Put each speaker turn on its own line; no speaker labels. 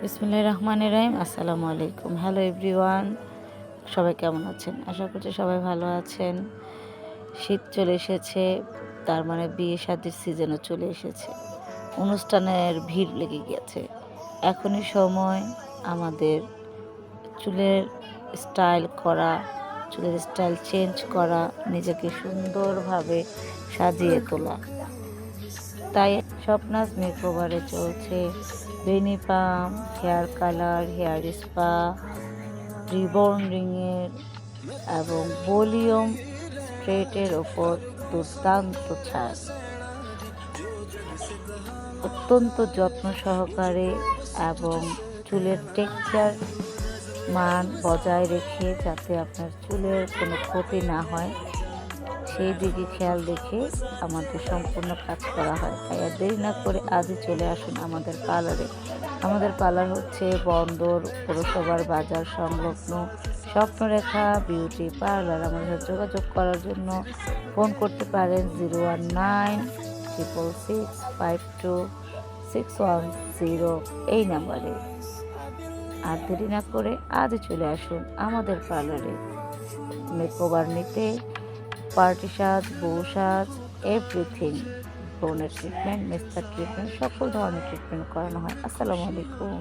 বিসমিল্লাহির রহমানির রহিম। আসসালামু আলাইকুম। হ্যালো এভরিওয়ান, সবাই কেমন আছেন? আশা করছি সবাই ভালো আছেন। শীত চলে এসেছে, তার মানে বিয়ে শাদির সিজনও চলে এসেছে। অনুষ্ঠানের ভিড় লেগে গিয়েছে। এখনই সময় আমাদের চুলের স্টাইল করা, চুলের স্টাইল চেঞ্জ করা, নিজেকে সুন্দরভাবে সাজিয়ে তোলা। তাই স্বপ্নাজ মেকওভারে চলছে বেনি পাম, হেয়ার কালার, হেয়ার স্পা, রিবন্ডিংয়ের এবং ভলিউম স্ট্রেটের ওপর দুর্দান্ত ছাড়। অত্যন্ত যত্ন সহকারে এবং চুলের টেক্সচার মান বজায় রেখে যাতে আপনার চুলের কোনো ক্ষতি না হয় সেই দিকে খেয়াল রেখে আমাদের সম্পূর্ণ কাজ করা হয়। তাই আর দেরি না করে আজই চলে আসুন আমাদের পার্লারে। আমাদের পার্লার হচ্ছে বন্দর পৌরসভার বাজার সংলগ্ন স্বপ্নরেখা বিউটি পার্লার। আমাদের সাথে যোগাযোগ করার জন্য ফোন করতে পারেন 01966526110 এই নাম্বারে। আর দেরি না করে আজই চলে আসুন আমাদের পার্লারে মেকওভার নিতে। পার্টি সাজ, বউ সাজ, এভরিথিং, বোনের ট্রিটমেন্ট, মেস্তার ট্রিটমেন্ট, সকল ধরনের ট্রিটমেন্ট করানো হয়। আসসালামু আলাইকুম।